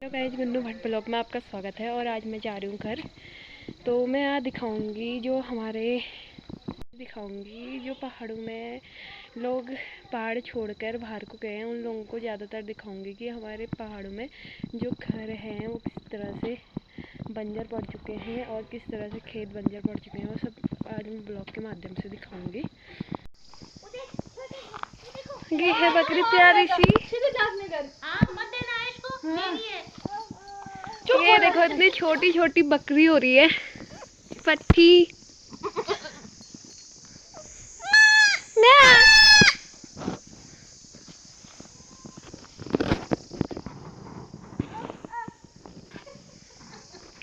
Hello guys, Gunnu Bhatt blog में आपका स्वागत है। और आज मैं जा रही हूँ घर। तो मैं यहाँ दिखाऊंगी जो पहाड़ों में लोग पहाड़ छोड़कर बाहर को गए हैं, उन लोगों को ज़्यादातर दिखाऊंगी कि हमारे पहाड़ों में जो घर हैं वो किस तरह से बंजर पड़ चुके हैं और किस तरह से खेत बंजर पड़ चुके हैं। वो सब आज मैं ब्लॉग के माध्यम से दिखाऊंगी। ये है बकरी प्यारी सी। ये देखो इतनी छोटी छोटी बकरी हो रही है पट्टी।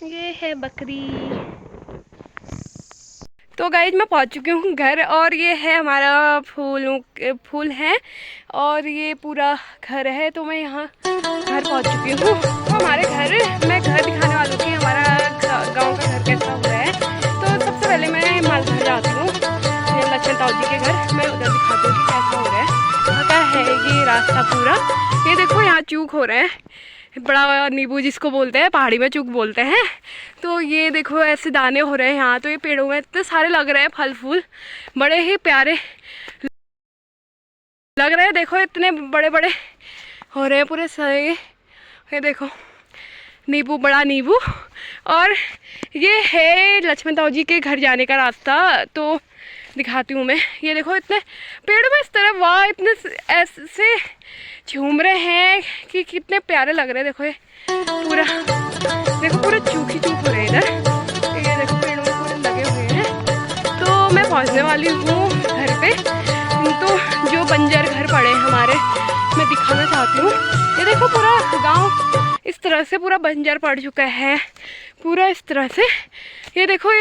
ये है बकरी। तो गाइज मैं पहुंच चुकी हूँ घर, और ये है हमारा फूल है और ये पूरा घर है। तो मैं यहाँ घर पहुंच चुकी हूँ। तो हमारे मैं घर दिखाने वालों की हमारा गांव का घर कैसा हुआ है। तो सबसे पहले मैं मालघर जाती हूँ, लक्ष्मण ताऊ जी के घर। मैं उधर दिखाती हूँ कि कैसा हो रहा है। वहाँ का है ये रास्ता पूरा। ये देखो यहाँ चूक हो रहा है, बड़ा नींबू जिसको बोलते हैं, पहाड़ी में चूक बोलते हैं। तो ये देखो ऐसे दाने हो रहे हैं यहाँ। तो ये पेड़ों में इतने सारे लग रहे हैं फल फूल, बड़े ही प्यारे लग रहे हैं। देखो इतने बड़े बड़े हो रहे हैं पूरे सारे। ये देखो नींबू, बड़ा नींबू। और ये है लक्ष्मण ताऊ जी के घर जाने का रास्ता। तो दिखाती हूँ मैं। ये देखो इतने पेड़ों में इस तरह, वाह, इतने ऐसे झूम रहे हैं कि कितने प्यारे लग रहे हैं। देखो ये पूरा चूक ही चूक हो रहे हैं इधर। ये देखो पेड़ों में पूरे लगे हुए हैं। तो मैं पहुँचने वाली हूँ घर पे। तो जो बंजर घर पड़े हैं हमारे, मैं दिखाना चाहती हूँ। ये देखो पूरा गाँव इस तरह से पूरा बंजर पड़ चुका है, पूरा इस तरह से। ये देखो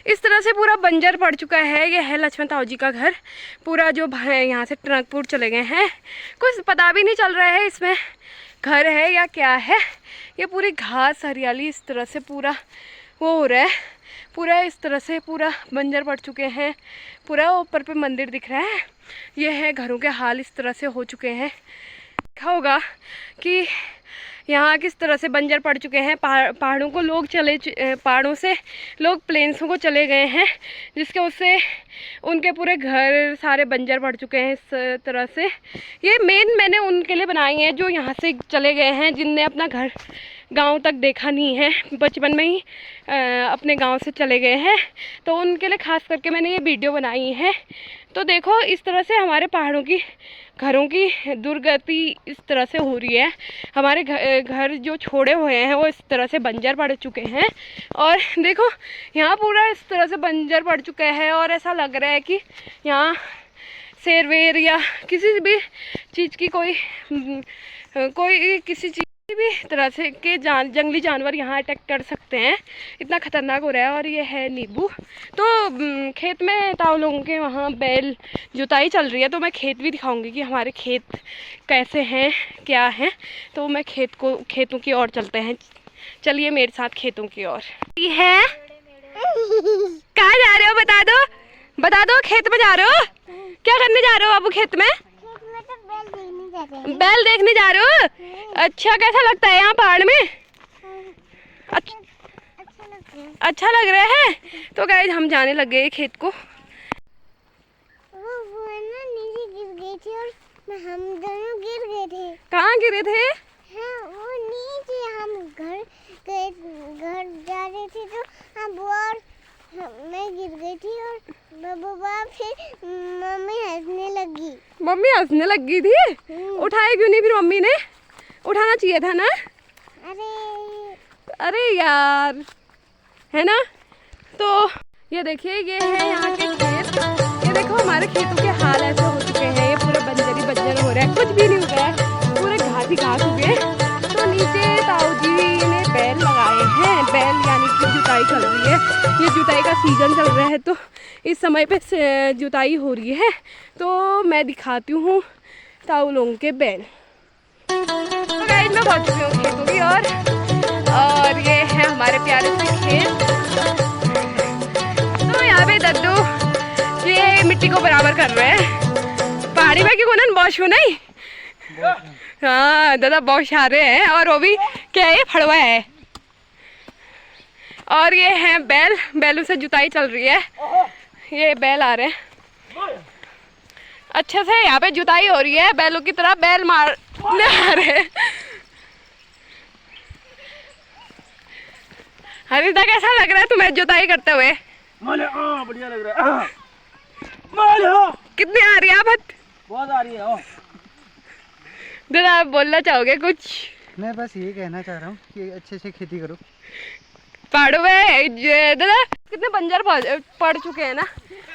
इस तरह से पूरा बंजर पड़ चुका है। ये है लक्ष्मण ताऊ जी का घर। पूरा जो यहाँ से टनकपुर चले गए हैं, कुछ पता भी नहीं चल रहा है इसमें घर है या क्या है। ये पूरी घास हरियाली इस तरह से पूरा वो हो रहा है, पूरा इस तरह से पूरा बंजर पड़ चुके हैं। पूरा ऊपर पे मंदिर दिख रहा है। ये है घरों के हाल इस तरह से हो चुके हैं। देखा होगा कि यहाँ किस तरह से बंजर पड़ चुके हैं। पहाड़ों को लोग पहाड़ों से लोग प्लेन्सों को चले गए हैं, जिसके उससे उनके पूरे घर सारे बंजर पड़ चुके हैं इस तरह से। ये मैंने उनके लिए बनाई है जो यहाँ से चले गए हैं, जिनने अपना घर गांव तक देखा नहीं है, बचपन में ही अपने गांव से चले गए हैं। तो उनके लिए खास करके मैंने ये वीडियो बनाई है। तो देखो इस तरह से हमारे पहाड़ों की घरों की दुर्गति इस तरह से हो रही है। हमारे घर जो छोड़े हुए हैं वो इस तरह से बंजर पड़ चुके हैं। और देखो यहाँ पूरा इस तरह से बंजर पड़ चुका है, और ऐसा लग रहा है कि यहाँ शेर वेर या किसी भी चीज़ की कोई किसी चीज़ भी तरह से के जंगली जानवर यहाँ अटैक कर सकते हैं। इतना खतरनाक हो रहा है। और ये है नींबू। तो खेत में ताऊ लोगों के वहाँ बैल जुताई चल रही है। तो मैं खेत भी दिखाऊंगी कि हमारे खेत कैसे हैं, क्या हैं। तो मैं खेतों की ओर चलते हैं। चलिए मेरे साथ खेतों की ओर। ये है, कहाँ जा रहे हो बता दो। खेत में जा रहे हो? क्या करने जा रहे हो बाबू खेत में? बैल देखने जा रहे हो? अच्छा, कैसा लगता है यहाँ पहाड़ में? अच्छा लग रहा है। तो गाइस हम जाने लग गए खेत को। वो ना नीचे गिर गई थी और हम दोनों गिर गए थे। कहाँ गिरे थे? हाँ, वो नीचे हम घर जा रहे थे। तो हम और मैं गिर गई थी और बाबा फिर मम्मी हंसने लगी थी। उठाए क्यों नहीं फिर मम्मी ने? उठाना चाहिए था ना। अरे यार, है ना। तो ये देखिए, ये है यहाँ के खेत। ये देखो हमारे खेतों के हाल ऐसे हो चुके हैं। ये पूरे बंजर हो रहा है, कुछ भी नहीं हुआ है, पूरे घास ही घास हो गए। तो नीचे ताऊ जी ने बैल लगाए हैं। बैल यानी कि जुताई चल रही है। ये जुताई का सीजन चल रहा है, तो इस समय पे जुताई हो रही है। तो मैं दिखाती हूँ ताऊ लोगों के बैल। तो गाइस मैं पहुँच चुकी हूँ खेतों की और ये है हमारे प्यारे से खेत। तो यहाँ पे दद्दू ये मिट्टी को बराबर कर रहे हैं। पहाड़ी में क्यों ना बॉश हो नहीं हाँ दादा बहुत सारे हैं, और वो भी क्या है, फड़वा है। और ये हैं बैल, बैलों से जुताई चल रही है। ये बैल आ रहे हैं अच्छे से, यहाँ पे जुताई हो रही है बैलों की तरह, बैल मारने आ रहे हैं। हरिदा कैसा लग रहा है तुम्हें जुताई करते हुए? बढ़िया लग रहा है। कितनी आ रही है आफत? बहुत आ रही है। दादा आप बोलना चाहोगे कुछ? मैं बस ये कहना चाह रहा हूँ कि अच्छे से खेती करो। पहाड़ों में दादा कितने बंजर पड़ चुके हैं ना,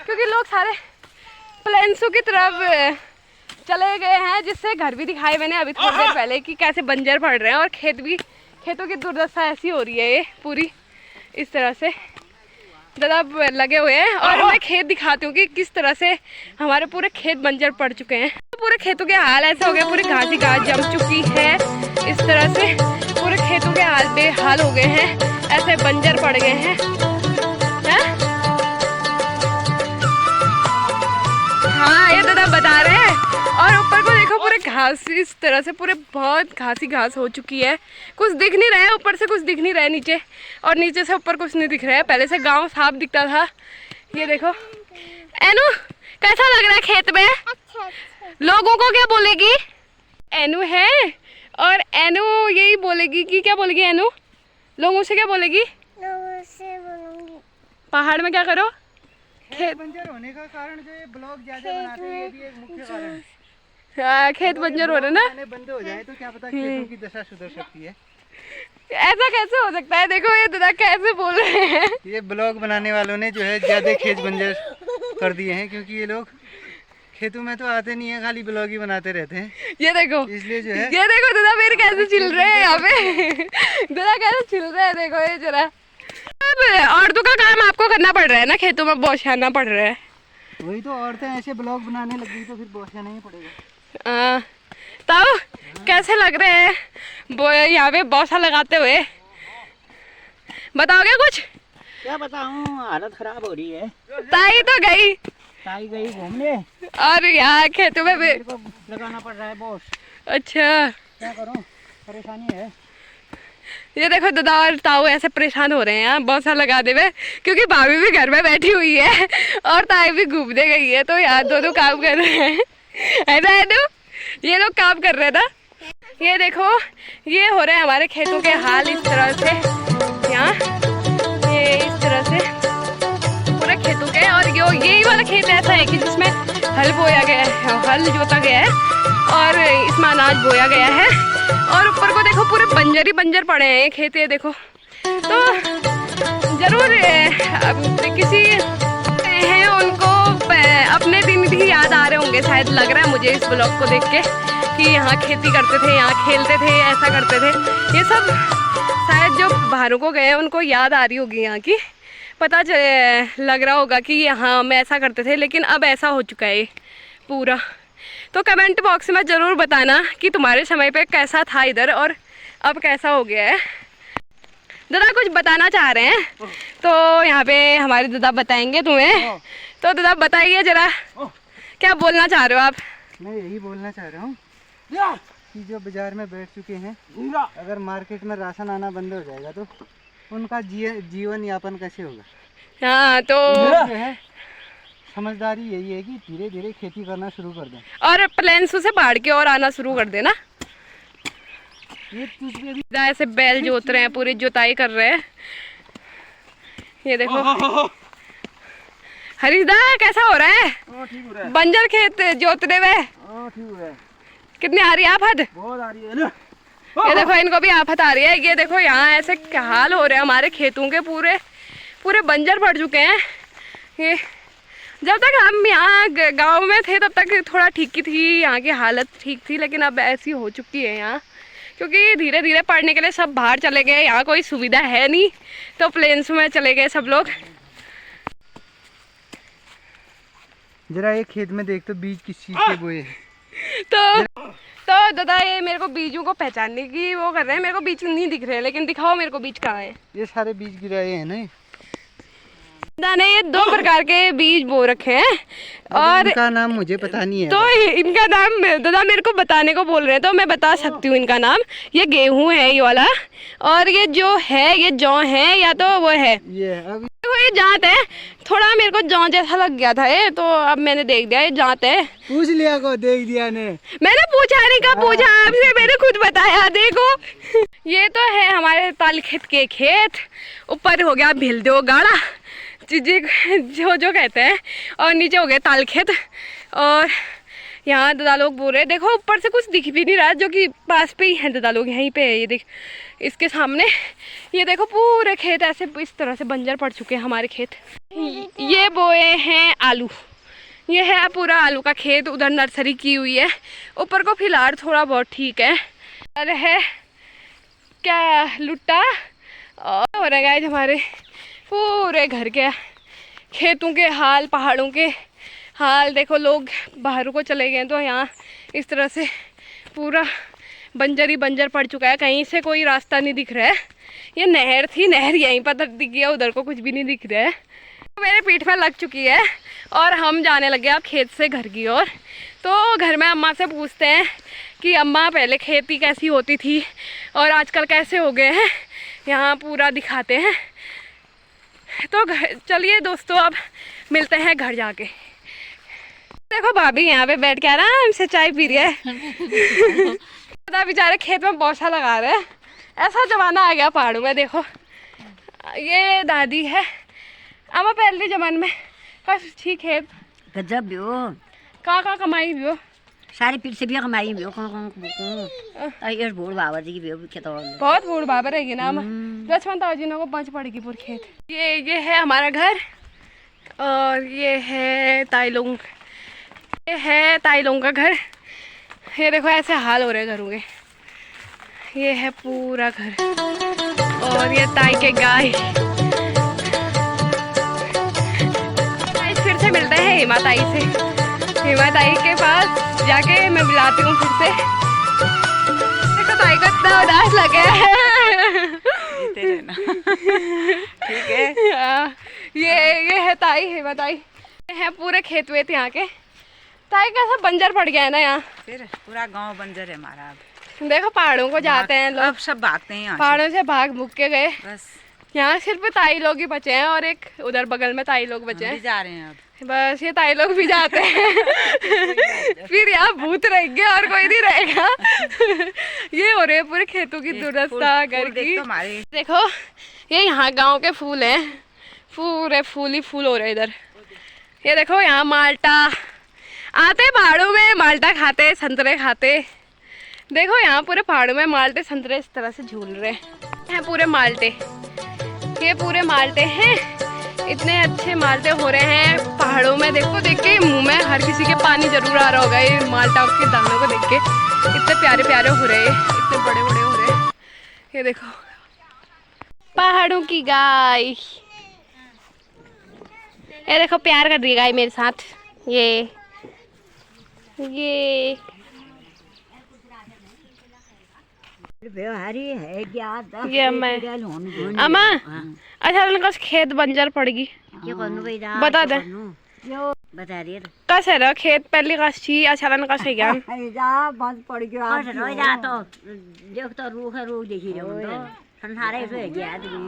क्योंकि लोग सारे प्लेन्सों की तरफ चले गए हैं, जिससे घर भी दिखाए मैंने अभी थोड़ी देर पहले कि कैसे बंजर पड़ रहे हैं, और खेत भी, खेतों की दुर्दशा ऐसी हो रही है ये पूरी इस तरह से। दादा लगे हुए हैं, और मैं खेत दिखाती हूँ कि किस तरह से हमारे पूरे खेत बंजर पड़ चुके हैं। पूरे खेतों के हाल ऐसे हो गए, पूरी घास ही घास जम चुकी है इस तरह से, पूरे खेतों के हाल बेहाल हो गए हैं, ऐसे बंजर पड़ गए हैं। हाँ ये दादा बता रहे हैं। और ऊपर को देखो पूरे घास इस तरह से, पूरे बहुत घासी घास हो चुकी है, कुछ दिख नहीं रहा है, ऊपर से कुछ दिख नहीं रहा है नीचे, और नीचे से ऊपर कुछ नहीं दिख रहा है। पहले से गांव साफ दिखता था। ये देखो एनू कैसा लग रहा है खेत में? अच्छा। लोगों को क्या बोलेगी? एनू है, और एनू यही बोलेगी कि क्या बोलेगी एनू? लोगों से क्या बोलेगी? लोगों से बोलूंगी पहाड़ में क्या करो? खेत बंजर होने का कारण जो ये ब्लॉक ज्यादा बनाते हैं, ये भी एक मुख्य कारण है। हाँ खेत बंजर हो रहे ना, बंद हो जाए तो क्या पता खेतों की दशा सुधर सकती है। ऐसा कैसे हो सकता है? देखो ये दादा कैसे बोल रहे हैं। ये ब्लॉक बनाने वालों ने जो है ज्यादा खेत बंजर कर दिए हैं, क्योंकि ये लोग खेतों में तो आते नहीं है, खाली ब्लॉक ही बनाते रहते हैं। ये देखो, इसलिए जो है ये देखो दादा मेरे कैसे चिल रहे हैं यहाँ पे। दादा कैसे चिल रहे हैं, देखो ये जरा। अब औरतों का काम आपको करना पड़ रहा है ना, खेतों में बौछारना पड़ रहा है। वही तो, औरतें ऐसे ब्लॉक बनाने लगी तो फिर बौछारना ही पड़ेगा। तब कैसे लग रहे हैं यहाँ पे बौछा लगाते हुए? बताओगे कुछ? क्या बताऊं, हालत खराब हो रही है। ताई तो गई, ताई गई घूमने, और यहाँ खेतों में भी। मेरे को लगाना पड़ रहा है बॉस। अच्छा क्या करूं, परेशानी है। ये देखो दादा और ताऊ ऐसे परेशान हो रहे हैं यहाँ बहुत सा लगा दे हुए, क्योंकि भाभी भी घर में बैठी हुई है और ताई भी घूमने गई है, तो यहाँ दोनों काम कर रहे हैं। है ना एनू? ये लोग काम कर रहे हैं ना। ये देखो ये हो रहे हैं हमारे खेतों के हाल इस तरह से, यहाँ ये इस तरह से पूरे खेतों के। और यही वाला खेत ऐसा है कि जिसमें हल बोया गया है, हल जोता गया है, और इसमें अनाज बोया गया है, और ऊपर को देखो पूरे बंजर ही बंजर पड़े हैं ये खेत। ये देखो, तो जरूर किसी हैं उनको अपने दिन भी याद आ रहे होंगे शायद, लग रहा है मुझे इस ब्लॉग को देख के कि यहाँ खेती करते थे, यहाँ खेलते थे, ऐसा करते थे। ये सब शायद जो बाहरों को गए उनको याद आ रही होगी यहाँ की, पता लग रहा होगा कि यहाँ हम ऐसा करते थे, लेकिन अब ऐसा हो चुका है पूरा। तो कमेंट बॉक्स में ज़रूर बताना कि तुम्हारे समय पे कैसा था इधर और अब कैसा हो गया है। दादा कुछ बताना चाह रहे हैं, तो यहाँ पे हमारे दादा बताएंगे तुम्हें। तो दादा बताइए जरा, क्या बोलना चाह रहे हो आप? मैं यही बोलना चाह रहा हूँ कि जो बाजार में बैठ चुके हैं, अगर मार्केट में राशन आना बंद हो जाएगा तो उनका जीवन यापन कैसे होगा? हाँ तो जो है समझदारी यही है कि धीरे धीरे खेती करना शुरू कर दें, और प्लेन्सों से बाढ़ के और आना शुरू कर देना। ये तुझे भी ऐसे बैल जोत रहे हैं, पूरी जुताई कर रहे हैं। ये देखो हरीदा कैसा हो रहा है? ठीक हो रहा है। बंजर खेत जोतने में ठीक हो रहा है। कितनी आ रही है आफत? बहुत आ रही है ना। ये देखो इनको भी आफत आ रही है। ये देखो यहाँ ऐसे हाल हो रहे हैं हमारे खेतों के, पूरे पूरे बंजर पड़ चुके हैं। ये जब तक हम यहाँ गांव में थे तब तक थोड़ा ठीक ही थी, यहाँ की हालत ठीक थी, लेकिन अब ऐसी हो चुकी है यहाँ, क्योंकि धीरे धीरे पढ़ने के लिए सब बाहर चले गए, यहाँ कोई सुविधा है नहीं, तो प्लेन्स में चले गए सब लोग। जरा एक खेत में देख तो बीज किस चीज के बोए हैं। तो दादा ये मेरे को बीजों को पहचानने की वो कर रहे हैं, मेरे को बीज नहीं दिख रहे हैं, लेकिन दिखाओ मेरे को बीज कहाँ है। ये सारे बीज गिराए हैं ना। दादा ये 2 प्रकार के बीज बो रखे हैं और इनका नाम मुझे पता नहीं है। तो इनका नाम दादा मेरे को बताने को बोल रहे हैं तो मैं बता सकती हूँ इनका नाम। ये गेहूं है ये वाला, और ये जो है ये जौ है या तो वो है ये अभी देखो ये जांत है। थोड़ा मेरे को जौ जैसा लग गया था ये, तो अब मैंने देख दिया ये जांत है। पूछ लिया को देख दिया ने। मैंने पूछा नहीं, कब पूछा आपसे, मैंने खुद बताया। देखो ये तो है हमारे ताल खेत के खेत, ऊपर हो गया भिल दो गाड़ा चीजी जो कहते हैं, और नीचे हो गए ताल खेत। और यहाँ दादा लोग बोल रहे हैं, देखो ऊपर से कुछ दिख भी नहीं रहा, जो कि पास पे ही हैं दादा लोग, यहीं पे है ये देख इसके सामने। ये देखो पूरे खेत ऐसे इस तरह से बंजर पड़ चुके हैं हमारे खेत। ये बोए हैं आलू, ये है पूरा आलू का खेत, उधर नर्सरी की हुई है। ऊपर को फिलहाल थोड़ा बहुत ठीक है। और है क्या लुट्टा, और हो रहा है हमारे पूरे घर के खेतों के हाल, पहाड़ों के हाल। देखो लोग बाहर को चले गए तो यहाँ इस तरह से पूरा बंजर ही बंजर पड़ चुका है, कहीं से कोई रास्ता नहीं दिख रहा है। ये नहर थी, नहर यहीं पर दिख गया, उधर को कुछ भी नहीं दिख रहा है। मेरे पीठ में लग चुकी है और हम जाने लगे अब खेत से घर की ओर। तो घर में अम्मा से पूछते हैं कि अम्मा पहले खेती कैसी होती थी और आजकल कैसे हो गए हैं, यहाँ पूरा दिखाते हैं। तो चलिए दोस्तों अब मिलते हैं घर जाके। देखो भाभी यहाँ पे बैठ के आराम से चाय पी रही है। बेचारे खेत में पौधा लगा रहे हैं, ऐसा जमाना आ गया पहाड़ों में। देखो ये दादी है, अम्मा पहले जमाने में ठीक खेत गजब भी हो, कहाँ कमाई भी हो, सारी पीठ से भी कमाई भी हो, कहाँ बूढ़ बाबा जी की भी हो खेत। बहुत बूढ़ बाबा रहेगी ना अम्मा। लक्ष्मण ताऊ जी को 5 पड़ेगी पूरे खेत। ये है हमारा घर, और ये है ताई लोग, ये है ताई लोगों का घर। ये देखो ऐसे हाल हो रहे घरों के। ये है पूरा घर, और ये ताई के गाय। फिर से मिलते हैं हिमा ताई से, हिमा ताई के पास जाके मैं मिलाती हूँ फिर से। देखो ताई को इतना उदास लगे है। ठीक है। ये है ताई, हिमा ताई। ये है पूरे खेत वेत यहाँ के। ताई कैसा बंजर पड़ गया है ना यहाँ, फिर पूरा गांव बंजर है हमारा। अब देखो पहाड़ों को जाते हैं लोग, अब सब भागते हैं यहाँ पहाड़ों से भाग भूग के गए। बस यहाँ सिर्फ ताई लोग ही बचे हैं, और एक उधर बगल में ताई लोग बचे हम हैं। भी जा रहे हैं अब। बस ये ताई लोग भी जाते हैं। फिर यहाँ भूत रहेंगे और कोई नहीं रहेगा। ये हो रहे हैं पूरे खेतों की दुर्दशा घर की। तो हमारे देखो ये यहाँ गांव के फूल हैं, पूरे फूल ही फूल हो रहे हैं इधर। ये देखो यहाँ माल्टा आते पहाड़ों में, माल्टा खाते, संतरे खाते। देखो यहाँ पूरे पहाड़ों में माल्टे संतरे इस तरह से झूल रहे हैं पूरे माल्टे। ये पूरे माल्टे हैं, इतने अच्छे माल्टे हो रहे हैं पहाड़ों में। देखो देख के मुंह में हर किसी के पानी जरूर आ रहा होगा ये माल्टा के दानों को देख के। इतने प्यारे प्यारे हो रहे हैं, इतने बड़े बड़े हो रहे हैं। ये देखो पहाड़ों की गाय, ये देखो प्यार कर रही है गाय मेरे साथ। ये व्यवहारी है क्या? ये अम्मा अच्छा खेत बंजर पड़गी बता दे, बता रही कस है ना खेत पहले कस थी अच्छा कस है ज्ञान बंद पड़ गया तो देख तो रूह देखी रहे संसारे से गया आदमी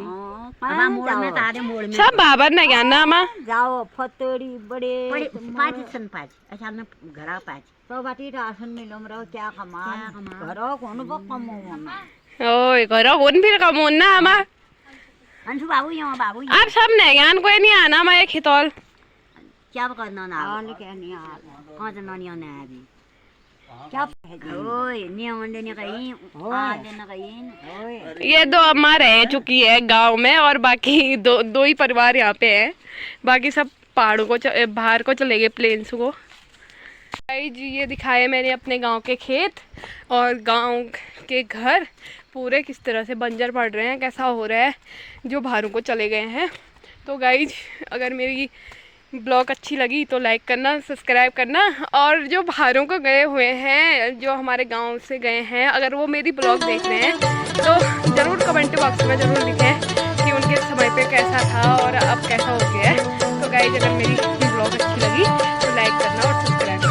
मोड़ में तारे मोड़ में सब बाबर ना ज्ञान ना अम्मा जाओ फतड़ी बड़े पाँच सन पाँच अच्छा ना घरा पाँच तो बाटी राशन मिलो मरो क्या कमा घरों कौन बक कमोना ओए करो कौन फिर कमोन ना अम्मा अंशु बाबू यहाँ बाबू आप सब नहीं ज्ञान कोई नहीं आना मैं एक खितौल क्या करना ना क्या नहीं आ कहाँ से नहीं आना है अभी क्या ओए नियम ने कहीं आ देना कहीं। ये 2 अम्मा रह चुकी है गांव में, और बाकी दो ही परिवार यहाँ पे हैं, बाकी सब पहाड़ों को बाहर को चले गए, प्लेन्स को। जी ये दिखाए मैंने अपने गांव के खेत और गांव के घर पूरे किस तरह से बंजर पड़ रहे हैं, कैसा हो रहा है, जो बाहरों को चले गए हैं। तो गाइज अगर मेरी ब्लॉग अच्छी लगी तो लाइक करना, सब्सक्राइब करना, और जो बाहरों को गए हुए हैं, जो हमारे गांव से गए हैं, अगर वो मेरी ब्लॉग देख रहे हैं तो ज़रूर कमेंट बॉक्स में ज़रूर लिखें कि उनके समय पे कैसा था और अब कैसा हो गया है। तो गाइस अगर मेरी ब्लॉग अच्छी लगी तो लाइक करना और सब्सक्राइब